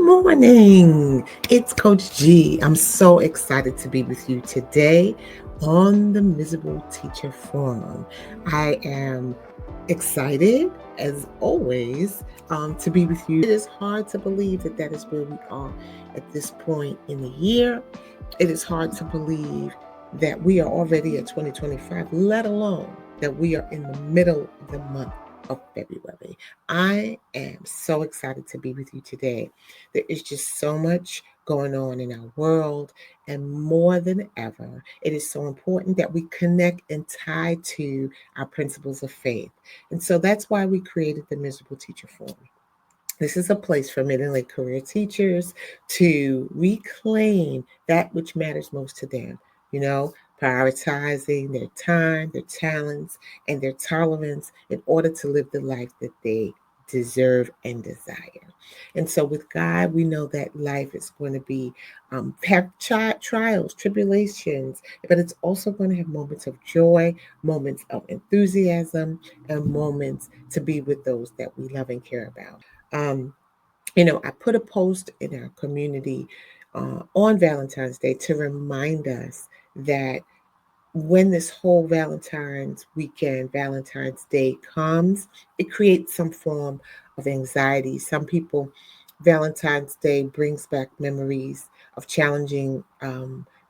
morning. It's Coach G. I'm so excited to be with you today on the Miserable Teacher Forum. I am excited, as always, to be with you. It is hard to believe that that is where we are at this point in the year. It is hard to believe that we are already at 2025, let alone that we are in the middle of the month of February. I am so excited to be with you today. There is just so much going on in our world, and more than ever, it is so important that we connect and tie to our principles of faith. And so that's why we created the Miserable Teacher Forum. This is a place for mid and late career teachers to reclaim that which matters most to them, prioritizing their time, their talents, and their tolerance in order to live the life that they deserve and desire. And so with God, we know that life is going to be have trials, tribulations, but it's also going to have moments of joy, moments of enthusiasm, and moments to be with those that we love and care about. Um, I put a post in our community on Valentine's Day to remind us that when this whole Valentine's weekend, Valentine's Day comes, it creates some form of anxiety. Some people, Valentine's Day brings back memories of challenging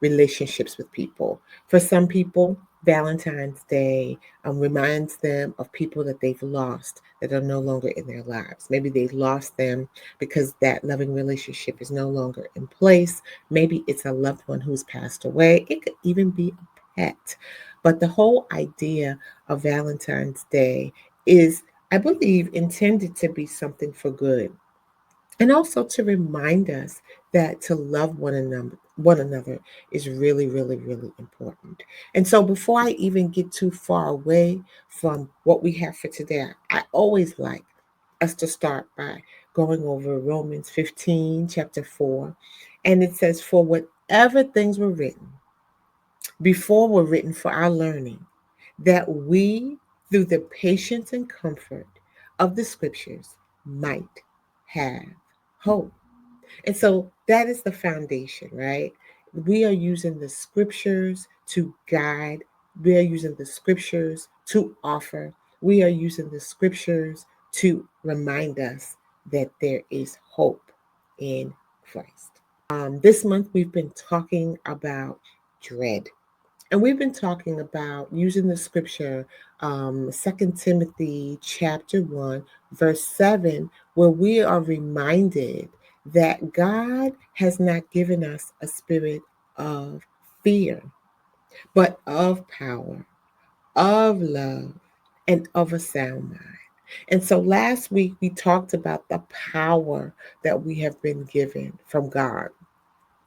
relationships with people. For some people, Valentine's Day reminds them of people that they've lost that are no longer in their lives. Maybe they lost them because that loving relationship is no longer in place. Maybe it's a loved one who's passed away. It could even be a pet. But the whole idea of Valentine's Day is, I believe, intended to be something for good. And also to remind us that to love one another is really, really, really important. And so before I even get too far away from what we have for today, I always like us to start by going over Romans 15, chapter 4. And it says, "For whatever things were written before were written for our learning, that we, through the patience and comfort of the scriptures, might have hope." And so that is the foundation, right? We are using the scriptures to guide, we are using the scriptures to offer, we are using the scriptures to remind us that there is hope in Christ. This month, we've been talking about dread. And we've been talking about using the scripture, 2 Timothy chapter 1, verse 7, where we are reminded that God has not given us a spirit of fear, but of power, of love, and of a sound mind. And so last week we talked about the power that we have been given from God.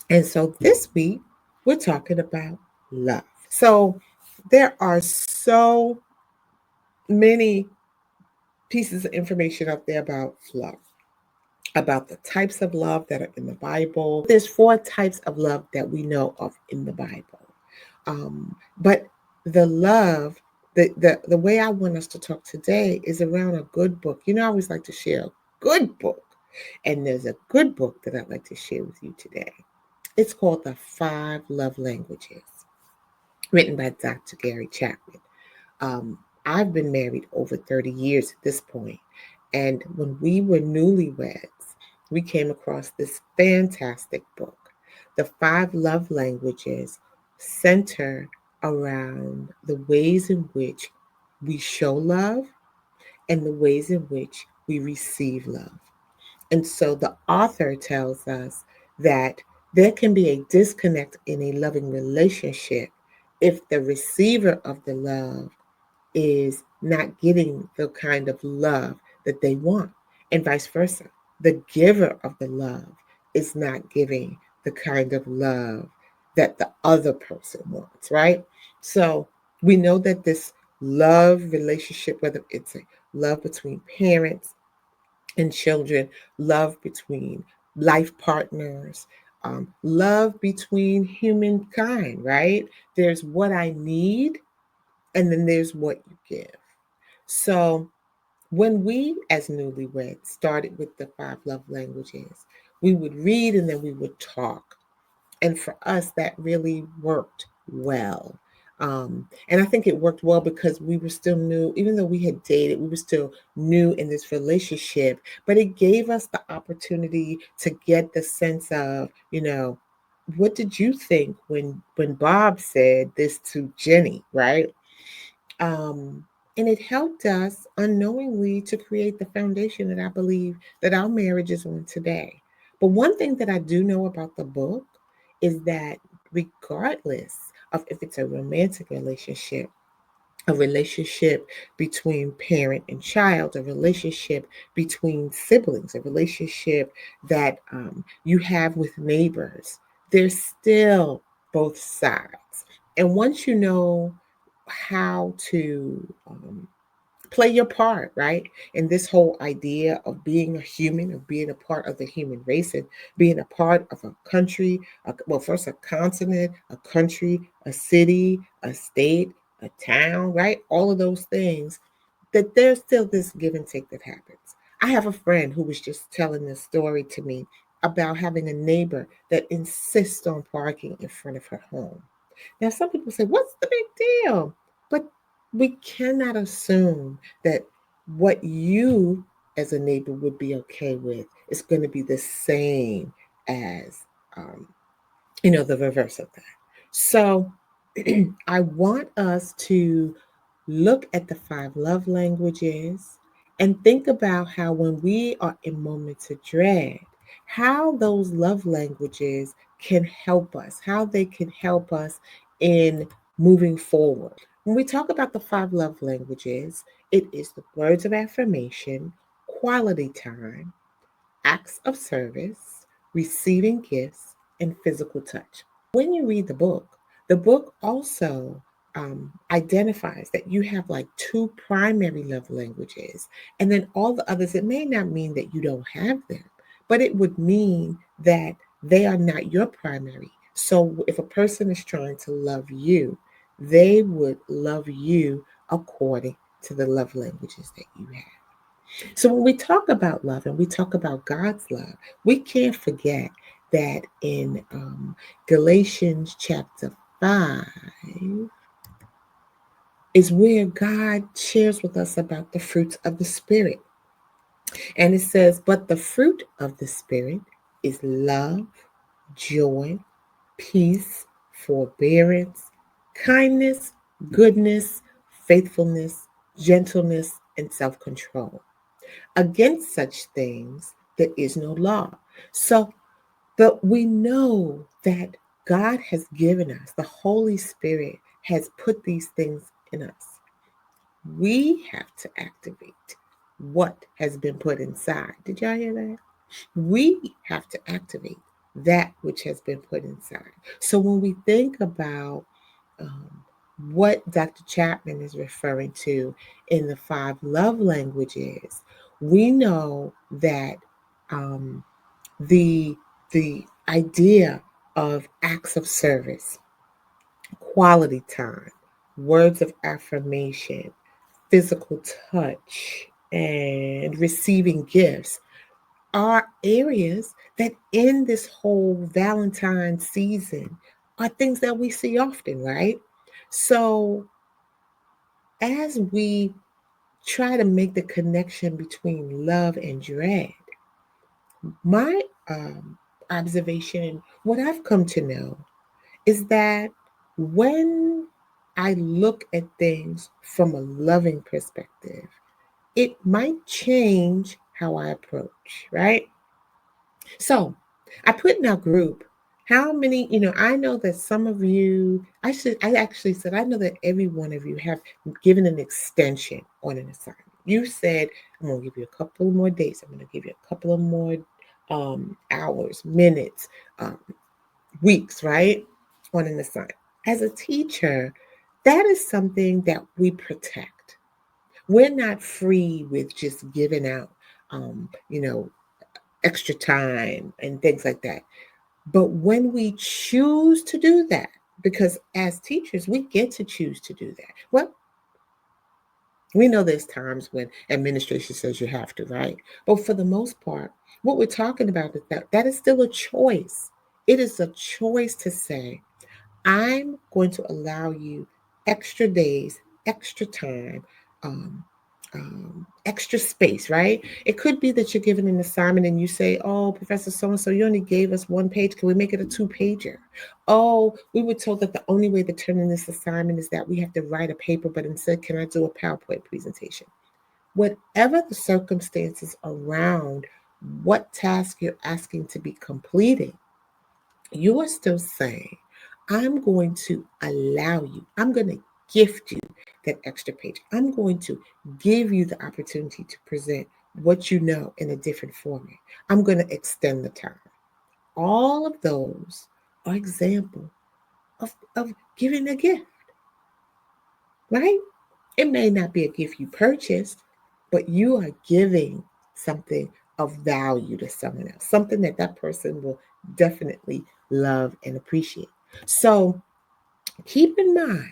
And so this week we're talking about love. So there are so many pieces of information out there about love, about the types of love that are in the Bible. There's 4 types of love that we know of in the Bible. But the love, the way I want us to talk today is around a good book. I always like to share a good book. And there's a good book that I'd like to share with you today. It's called The 5 Love Languages, written by Dr. Gary Chapman. I've been married over 30 years at this point, and when we were newlyweds, we came across this fantastic book. The 5 Love Languages center around the ways in which we show love and the ways in which we receive love. And so the author tells us that there can be a disconnect in a loving relationship if the receiver of the love is not getting the kind of love that they want, and vice versa. The giver of the love is not giving the kind of love that the other person wants, right? So we know that this love relationship, whether it's a love between parents and children, love between life partners, love between humankind, right? There's what I need, and then there's what you give. So when we, as newlyweds, started with the 5 love languages, We would read and then we would talk. And for us, that really worked well. And I think it worked well because we were still new, even though we had dated, we were still new in this relationship. But it gave us the opportunity to get the sense of, what did you think when Bob said this to Jenny, right? Um, and it helped us unknowingly to create the foundation that I believe that our marriage is on today. But one thing that I do know about the book is that regardless of if it's a romantic relationship, a relationship between parent and child, a relationship between siblings, a relationship that you have with neighbors, there's still both sides. And once you know how to play your part, right? And this whole idea of being a human, of being a part of the human race, and being a part of a country, well, first a continent, a country, a city, a state, a town, right? All of those things, that there's still this give and take that happens. I have a friend who was just telling this story to me about having a neighbor that insists on parking in front of her home. Now, some people say, what's the big deal? But we cannot assume that what you as a neighbor would be okay with is going to be the same as, um, the reverse of that. So I want us to look at the five love languages and think about how when we are in moments of dread, how those love languages can help us, how they can help us in moving forward. When we talk about the five love languages, it is the words of affirmation, quality time, acts of service, receiving gifts, and physical touch. When you read the book also identifies that you have like two primary love languages, and then all the others. It may not mean that you don't have them, but it would mean that they are not your primary. So if a person is trying to love you, they would love you according to the love languages that you have. So when we talk about love and we talk about God's love, we can't forget that in Galatians chapter 5 is where God shares with us about the fruits of the Spirit. And it says, but the fruit of the Spirit is love, joy, peace, forbearance, kindness, goodness, faithfulness, gentleness, and self control. Against such things, there is no law. So, but we know that God has given us, the Holy Spirit has put these things in us. We have to activate what has been put inside. Did y'all hear that? We have to activate that which has been put inside. So when we think about um, what Dr. Chapman is referring to in the five love languages, we know that um, the the idea of acts of service, quality time, words of affirmation, physical touch, and receiving gifts are areas that in this whole Valentine season are things that we see often, right? So as we try to make the connection between love and dread, my observation, what I've come to know, is that when I look at things from a loving perspective, it might change how I approach, right? So I put in our group how many, I know that some of you, I actually said, I know that every one of you have given an extension on an assignment. You said, I'm going to give you a couple more days. I'm going to give you a couple of more hours, minutes, um, weeks, right? On an assignment. As a teacher, that is something that we protect. We're not free with just giving out, um, you know, extra time and things like that. But when we choose to do that, because as teachers, we get to choose to do that. Well, We know there's times when administration says you have to, right? But for the most part, what we're talking about is that is still a choice. It is a choice to say, I'm going to allow you extra days, extra time, um, extra space, right? It could be that you're given an assignment and you say, oh, Professor so-and-so, you only gave us one page. Can we make it a 2-pager? Oh, we were told that the only way to turn in this assignment is that we have to write a paper, but instead, can I do a PowerPoint presentation? Whatever the circumstances around what task you're asking to be completed, you are still saying, I'm going to allow you, I'm going to gift you that extra page. I'm going to give you the opportunity to present what you know in a different format. I'm going to extend the time. All of those are examples of giving a gift, right? It may not be a gift you purchased, but you are giving something of value to someone else, something that that person will definitely love and appreciate. So keep in mind,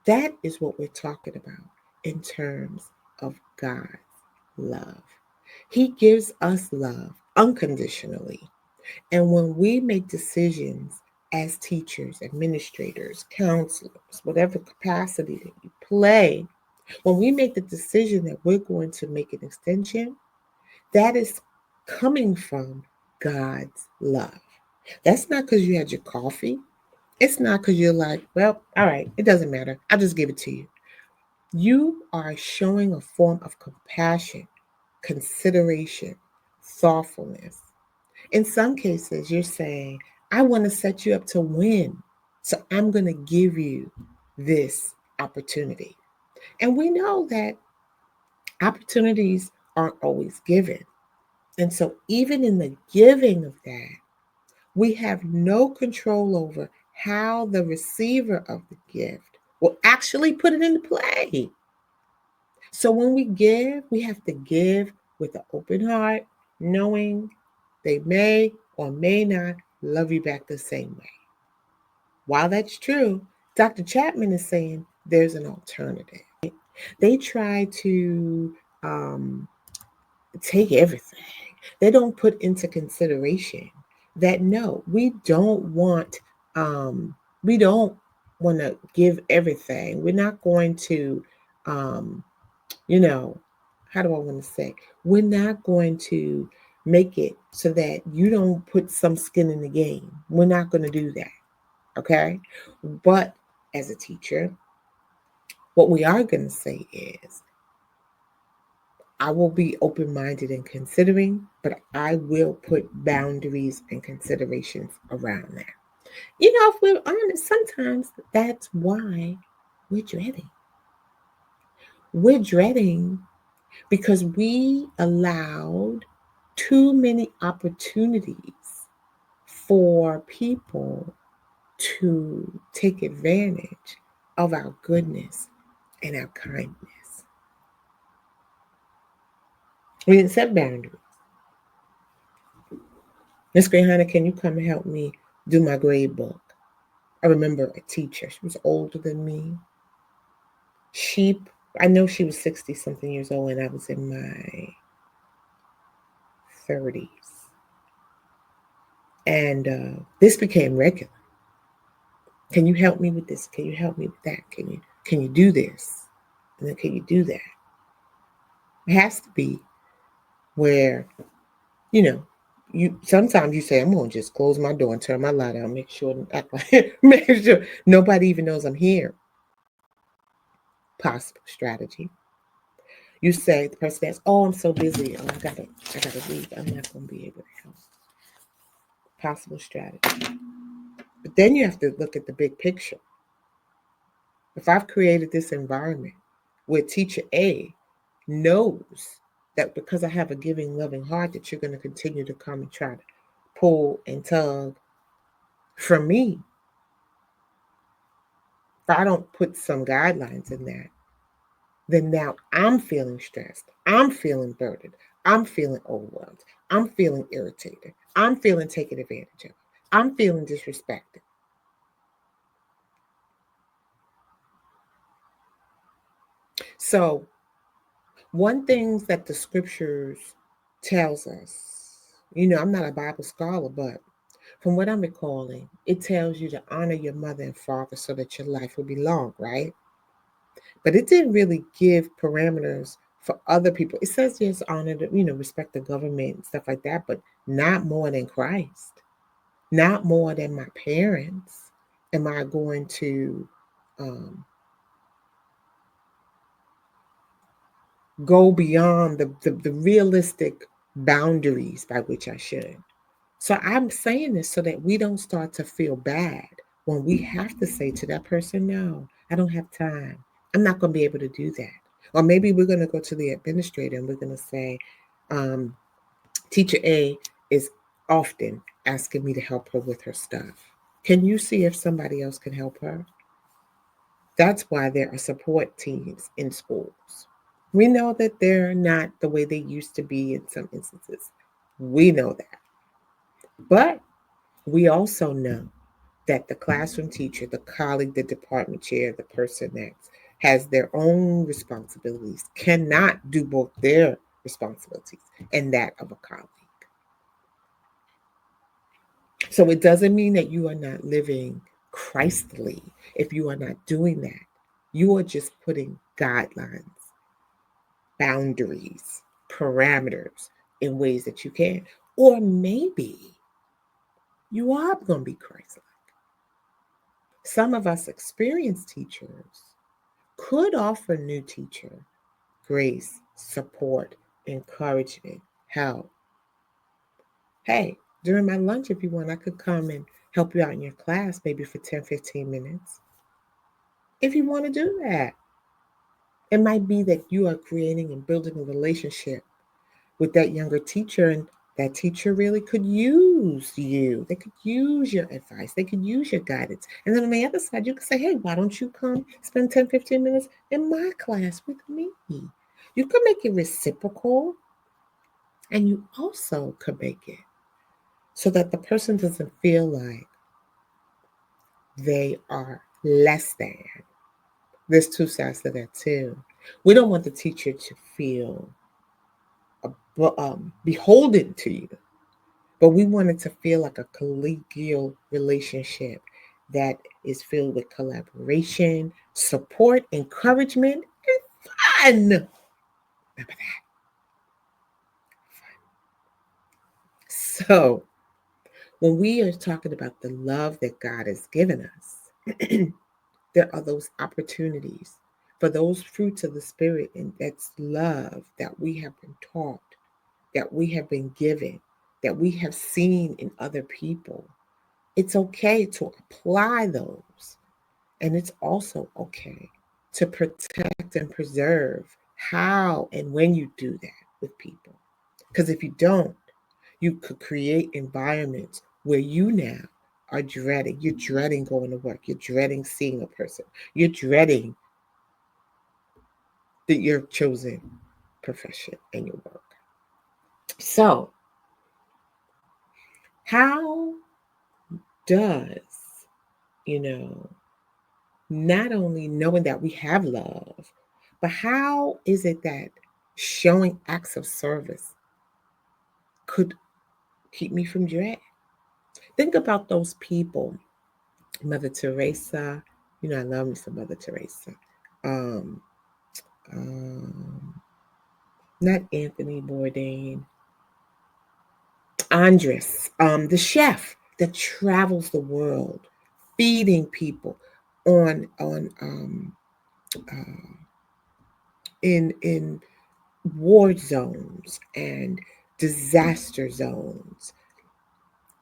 that is what we're talking about in terms of God's love. He gives us love unconditionally. And when we make decisions as teachers, administrators, counselors, whatever capacity that you play, when we make the decision that we're going to make an extension, that is coming from God's love. That's not because you had your coffee. It's not because you're like, well, all right, it doesn't matter. I'll just give it to you. You are showing a form of compassion, consideration, thoughtfulness. In some cases, you're saying, I want to set you up to win. So I'm going to give you this opportunity. And we know that opportunities aren't always given. And so, even in the giving of that, we have no control over how the receiver of the gift will actually put it into play. So, when we give, we have to give with an open heart, knowing they may or may not love you back the same way. While that's true, Dr. Chapman is saying there's an alternative. They try to take everything. They don't put into consideration that no, um, we don't want to give everything. We're not going to, um, you know, how do I want to say? We're not going to make it so that you don't put some skin in the game. We're not going to do that. Okay. But as a teacher, what we are going to say is, I will be open minded and considering, but I will put boundaries and considerations around that. You know, if we're honest, sometimes that's why we're dreading. We're dreading because we allowed too many opportunities for people to take advantage of our goodness and our kindness. We didn't set boundaries. Miss Green-Hodnett, can you come and help me do my grade book? I remember a teacher. She was older than me. She, I know she was 60 something years old, and I was in my 30s. And this became regular. Can you help me with this? Can you help me with that? Can you do this? And then can you do that? It has to be where, you know, you sometimes you say, I'm gonna just close my door and turn my light on, make sure act like make sure nobody even knows I'm here. Possible strategy. You say the person says, oh, I'm so busy. Oh, I gotta leave. I'm not gonna be able to help. Possible strategy. But then you have to look at the big picture. If I've created this environment where teacher A knows that because I have a giving, loving heart, that you're going to continue to come and try to pull and tug from me, if I don't put some guidelines in that, then now I'm feeling stressed. I'm feeling burdened. I'm feeling overwhelmed. I'm feeling irritated. I'm feeling taken advantage of. I'm feeling disrespected. So one thing that the scriptures tells us, I'm not a Bible scholar, but from what I'm recalling, it tells you to honor your mother and father so that your life will be long, right? But it didn't really give parameters for other people. It says yes, honor, respect the government and stuff like that, but not more than Christ, not more than my parents. Am I going to um, go beyond the realistic boundaries by which I should? So I'm saying this so that we don't start to feel bad when we have to say to that person, no, I don't have time. I'm not going to be able to do that. Or maybe we're going to go to the administrator and we're going to say, um, Teacher A is often asking me to help her with her stuff. Can you see if somebody else can help her? That's why there are support teams in schools. We know that they're not the way they used to be in some instances. We know that. But we also know that the classroom teacher, the colleague, the department chair, the person that has their own responsibilities cannot do both their responsibilities and that of a colleague. So it doesn't mean that you are not living Christly if you are not doing that. You are just putting guidelines, boundaries, parameters in ways that you can. Or maybe you are going to be Christ. Some of us experienced teachers could offer new teacher grace, support, encouragement, help. Hey, during my lunch, if you want, I could come and help you out in your class maybe for 10, 15 minutes. If you want to do that, it might be that you are creating and building a relationship with that younger teacher, and that teacher really could use you. They could use your advice. They could use your guidance. And then on the other side, you could say, hey, why don't you come spend 10, 15 minutes in my class with me? You could make it reciprocal, and you also could make it so that the person doesn't feel like they are less than. There's two sides to that too. We don't want the teacher to feel beholden to you, but we want it to feel like a collegial relationship that is filled with collaboration, support, encouragement, and fun. Remember that. So, when we are talking about the love that God has given us, there are those opportunities for those fruits of the Spirit, and that's love that we have been taught, that we have been given, that we have seen in other people. It's okay to apply those. And it's also okay to protect and preserve how and when you do that with people. Because if you don't, you could create environments where you now are dreading. You're dreading going to work. You're dreading seeing a person. You're dreading your chosen profession and your work. So, how does, you know, not only knowing that we have love, but how is it that showing acts of service could keep me from dread? Think about those people, Mother Teresa. I love me some Mother Teresa. Um, um, Not Anthony Bourdain, Andres, the chef that travels the world, feeding people on uh, in war zones and disaster zones.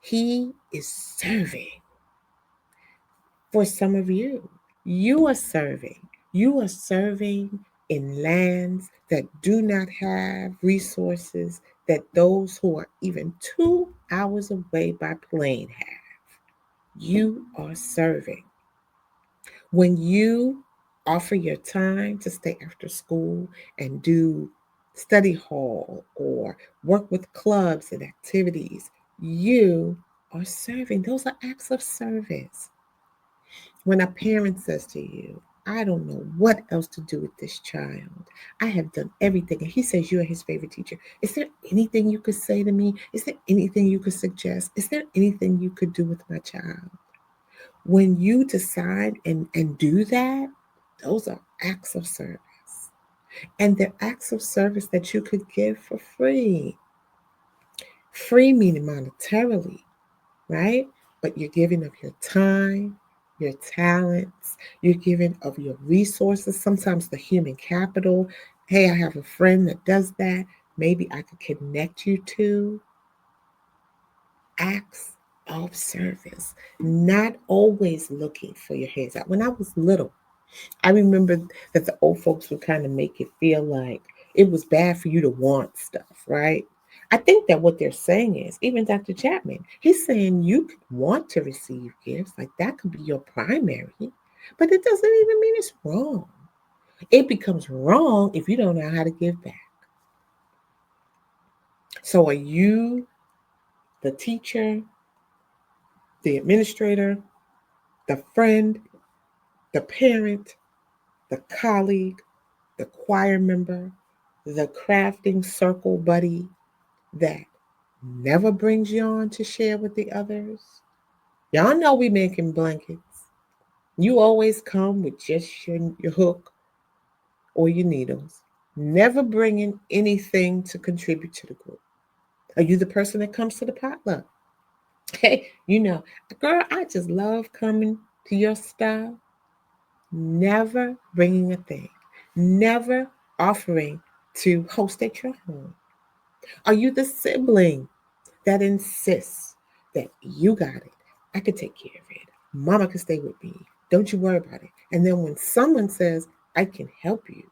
He is serving. For some of you, you are serving. You are serving in lands that do not have resources that those who are even 2 hours away by plane have. You are serving. When you offer your time to stay after school and do study hall or work with clubs and activities, you are serving. Those are acts of service. When a parent says to you, I don't know what else to do with this child. I have done everything. And he says you are his favorite teacher. Is there anything you could say to me? Is there anything you could suggest? Is there anything you could do with my child? When you decide and do that, those are acts of service. And they're acts of service that you could give for free. Free meaning monetarily, right? But you're giving of your time, your talents, you're giving of your resources, sometimes the human capital. Hey, I have a friend that does that. Maybe I could connect you to acts of service, not always looking for your hands out. When I was little, I remember that the old folks would kind of make it feel like it was bad for you to want stuff, right? I think that what they're saying is, even Dr. Chapman, he's saying you could want to receive gifts, like that could be your primary, but it doesn't even mean it's wrong. It becomes wrong if you don't know how to give back. So are you the teacher, the administrator, the friend, the parent, the colleague, the choir member, the crafting circle buddy that never brings you on to share with the others? Y'all know we making blankets. You always come with just your hook or your needles, never bringing anything to contribute to the group. Are you the person that comes to the potluck? Hey, girl, I just love coming to your style, never bringing a thing, never offering to host at your home. Are you the sibling that insists that you got it? I could take care of it. Mama can stay with me. Don't you worry about it. And then when someone says, I can help you,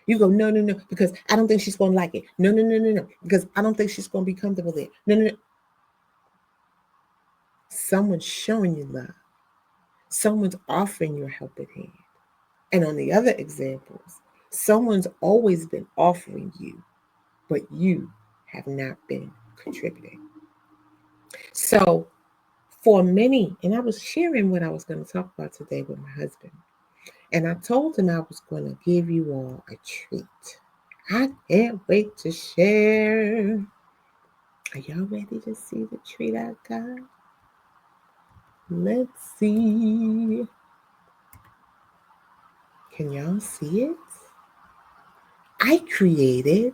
you go, no, no, no, because I don't think she's going to like it. No, no, no, no, no, because I don't think she's going to be comfortable there. No, no, no. Someone's showing you love. Someone's offering you a helping hand. And on the other examples, someone's always been offering you, but you have not been contributing. So for many, and I was sharing what I was going to talk about today with my husband, and I told him I was going to give you all a treat. I can't wait to share. Are y'all ready to see the treat I got? Let's see. Can y'all see it? I created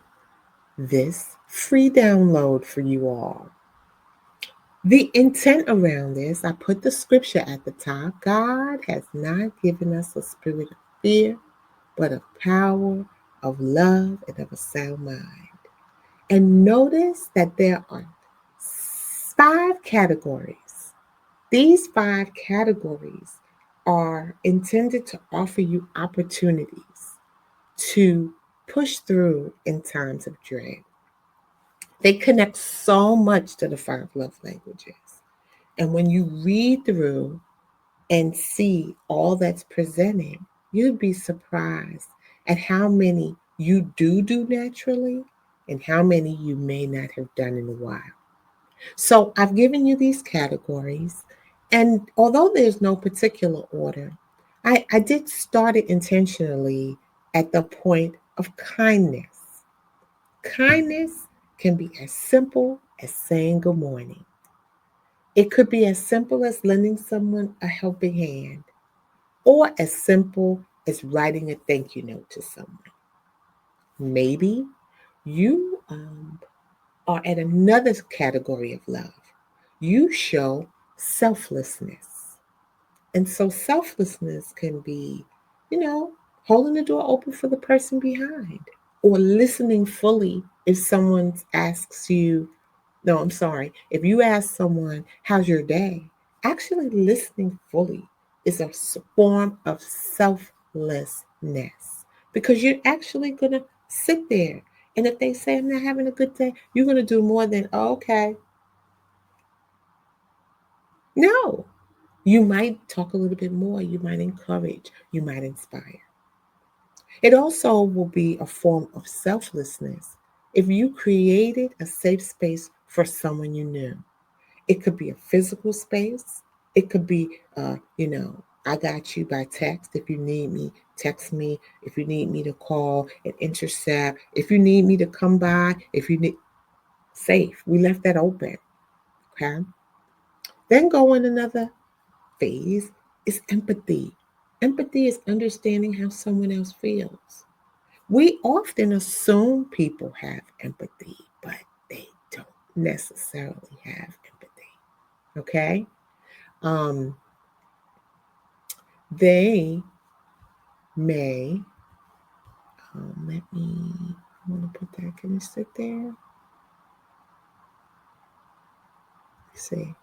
this free download for you all. The intent around this, I put the scripture at the top. God has not given us a spirit of fear, but of power, of love, and of a sound mind. And notice that there are 5 categories. These 5 categories are intended to offer you opportunities to push through in times of dread. They connect so much to the 5 love languages. And when you read through and see all that's presented, you'd be surprised at how many you do naturally and how many you may not have done in a while. So I've given you these categories, and although there's no particular order, I did start it intentionally at the point of kindness. Kindness can be as simple as saying good morning. It could be as simple as lending someone a helping hand, or as simple as writing a thank you note to someone. Maybe you are at another category of love. You show selflessness. And so selflessness can be, you know, holding the door open for the person behind, or listening fully if someone asks you, no, I'm sorry, if you ask someone, how's your day? Actually listening fully is a form of selflessness, because you're actually going to sit there. And if they say, I'm not having a good day, you're going to do more than, oh, okay. No, you might talk a little bit more. You might encourage. You might inspire. It also will be a form of selflessness if you created a safe space for someone you knew. It could be a physical space. It could be, I got you by text. If you need me, text me. If you need me to call and intercept, if you need me to come by, if you need safe. We left that open. Okay. Then go in another phase is empathy. Empathy is understanding how someone else feels. We often assume people have empathy, but they don't necessarily have empathy. Okay? Um, they may, let me, I want to put that, can you sit there? See,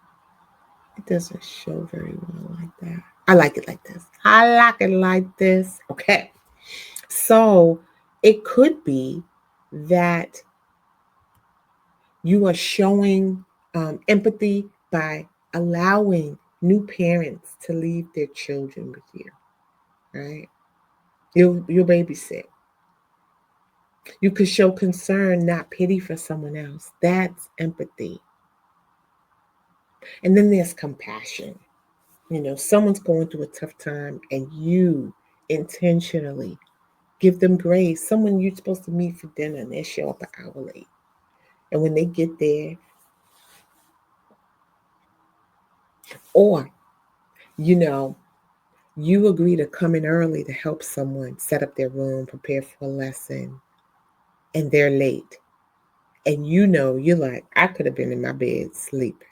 it doesn't show very well like that. I like it like this. I like it like this. Okay. So it could be that you are showing empathy by allowing new parents to leave their children with you, right? You'll babysit. You could show concern, not pity for someone else. That's empathy. And then there's compassion. You know, someone's going through a tough time and you intentionally give them grace. Someone you're supposed to meet for dinner and they show up an hour late. And when they get there, or, you know, you agree to come in early to help someone set up their room, prepare for a lesson, and they're late. And you know, you're like, I could have been in my bed sleeping.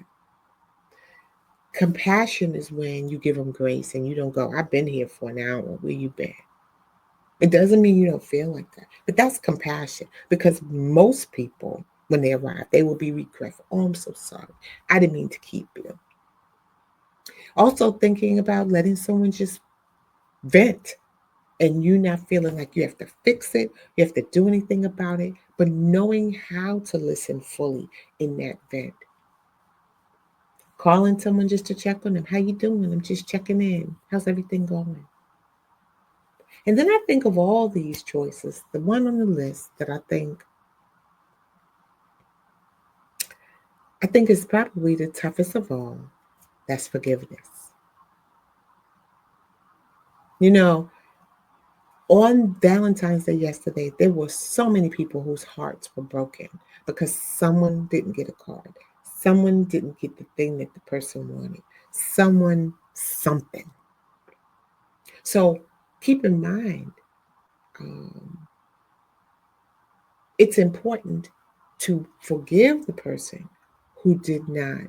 Compassion is when you give them grace and you don't go, I've been here for an hour. Where you been? It doesn't mean you don't feel like that. But that's compassion because most people, when they arrive, they will be regretful. Oh, I'm so sorry. I didn't mean to keep you. Also, thinking about letting someone just vent and you not feeling like you have to fix it, you have to do anything about it, but knowing how to listen fully in that vent. Calling someone just to check on them. How you doing? I'm just checking in. How's everything going? And then I think of all these choices, the one on the list that I think is probably the toughest of all. That's forgiveness. You know, on Valentine's Day yesterday, there were so many people whose hearts were broken because someone didn't get a card. Someone didn't get the thing that the person wanted. Someone, something. So keep in mind, um, it's important to forgive the person who did not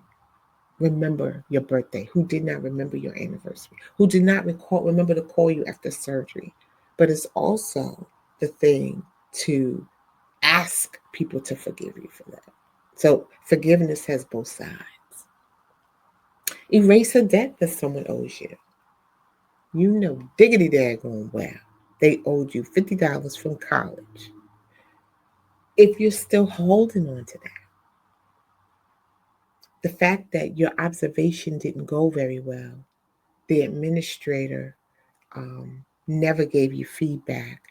remember your birthday, who did not remember your anniversary, who did not remember to call you after surgery. But it's also the thing to ask people to forgive you for that. So forgiveness has both sides. Erase a debt that someone owes you. You know, diggity daggone well, they owed you $50 from college. If you're still holding on to that, the fact that your observation didn't go very well, the administrator um, never gave you feedback,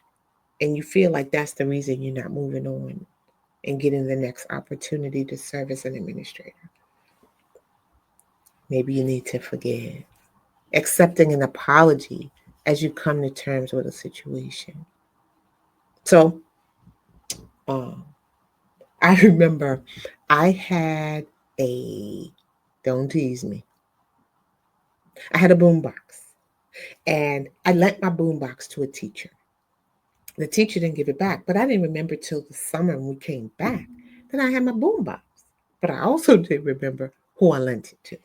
and you feel like that's the reason you're not moving on and getting the next opportunity to serve as an administrator. Maybe you need to forgive, accepting an apology as you come to terms with a situation. So, um, I remember I had a, don't tease me, I had a boombox and I lent my boombox to a teacher. The teacher didn't give it back, but I didn't remember till the summer when we came back that I had my boombox. But I also did remember who I lent it to.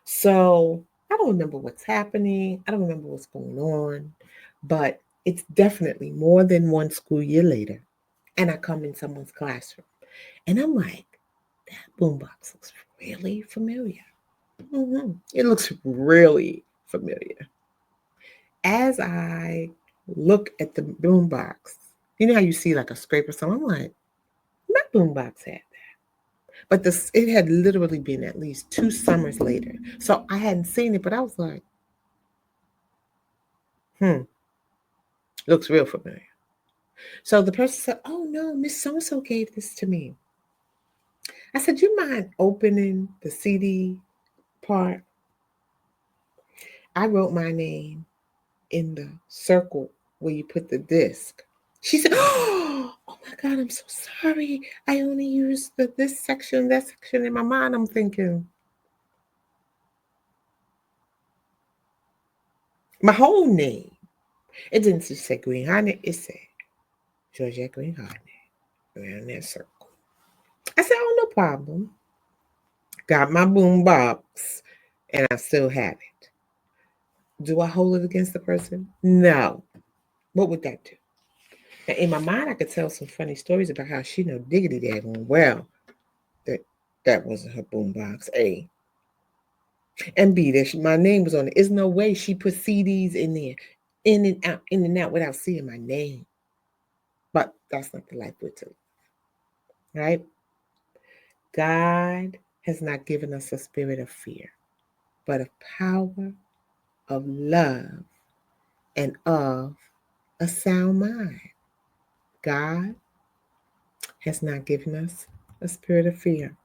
So I don't remember what's happening. I don't remember what's going on, but it's definitely more than one school year later. And I come in someone's classroom and I'm like, that boombox looks really familiar. It looks really familiar. As I look at the boombox, you know how you see like a scrape or something? I'm like, my boombox had that. But this it had literally been at least 2 summers later. So I hadn't seen it, but I was like, hmm, looks real familiar. So the person said, oh no, Miss So-and-so gave this to me. I said, you mind opening the CD part? I wrote my name in the circle where you put the disc. She said, oh my God, I'm so sorry. I only used this section, that section. In my mind, I'm thinking, my whole name. It didn't just say Green-Hodnett. It said Gorgette Green-Hodnett around that circle. I said, oh, no problem. Got my boom box, and I still have it. Do I hold it against the person? No. What would that do? Now, in my mind, I could tell some funny stories about how she know diggity daggone well that wasn't her boombox. A and B, that my name was on it. There's no way she put CDs in there, in and out without seeing my name. But that's not the life we're to, right? God has not given us a spirit of fear, but of power, of love, and of a sound mind. God has not given us a spirit of fear.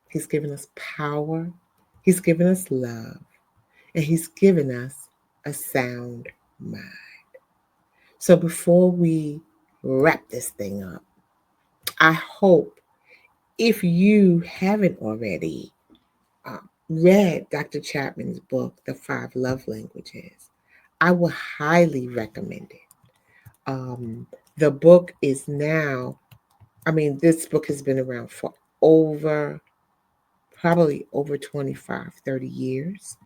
He's given us power. He's given us love. And He's given us a sound mind. So before we wrap this thing up, I hope if you haven't already read Dr. Chapman's book, The 5 Love Languages, I will highly recommend it. The book is now, this book has been around for probably over 25, 30 years.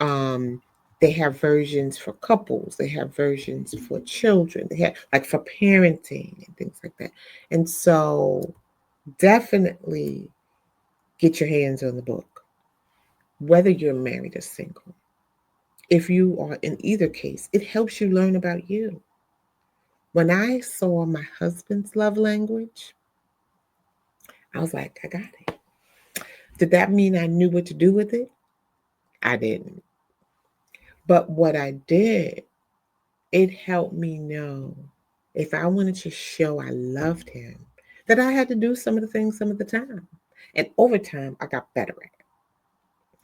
They have versions for couples. They have versions for children. They have like for parenting and things like that. And so definitely get your hands on the book, whether you're married or single. If you are in either case, it helps you learn about you. When I saw my husband's love language, I was like, I got it. Did that mean I knew what to do with it? I didn't. But what I did, it helped me know if I wanted to show I loved him, that I had to do some of the things some of the time. And over time, I got better at it,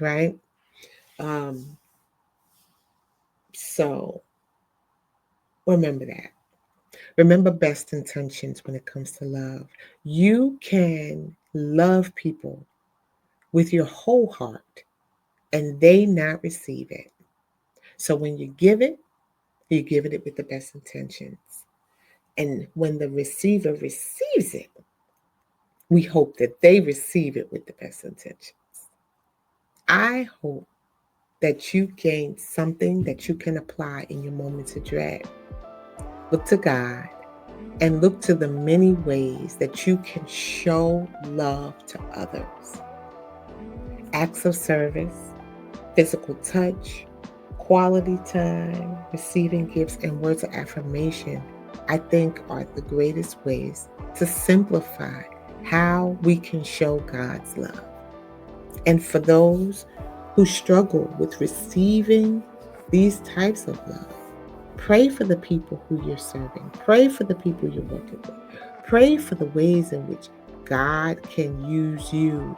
right? So remember that. Remember best intentions when it comes to love. You can love people with your whole heart and they not receive it. So when you give it, you're giving it with the best intentions. And when the receiver receives it, we hope that they receive it with the best intentions. I hope that you gain something that you can apply in your moments of dread. Look to God and look to the many ways that you can show love to others. Acts of service, physical touch, quality time, receiving gifts, and words of affirmation, I think are the greatest ways to simplify how we can show God's love. And for those who struggle with receiving these types of love, pray for the people who you're serving. Pray for the people you're working with. Pray for the ways in which God can use you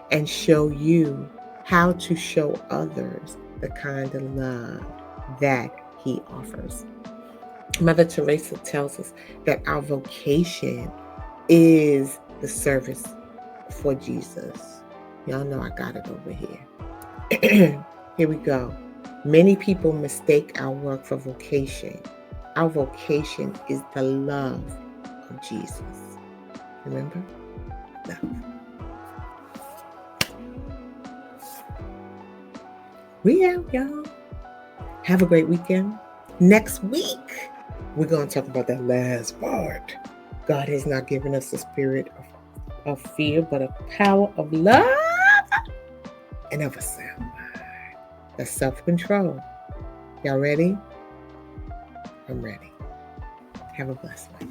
and show you how to show others the kind of love that He offers. Mother Teresa tells us that our vocation is the service for Jesus. Y'all know I got it over here. Here we go. Many people mistake our work for vocation. Our vocation is the love of Jesus. Remember? Love. We out, y'all. Have a great weekend. Next week, we're going to talk about that last part. God has not given us a spirit of fear, but a power of love and of a sound mind. That's self-control. Y'all ready? I'm ready. Have a blessed one.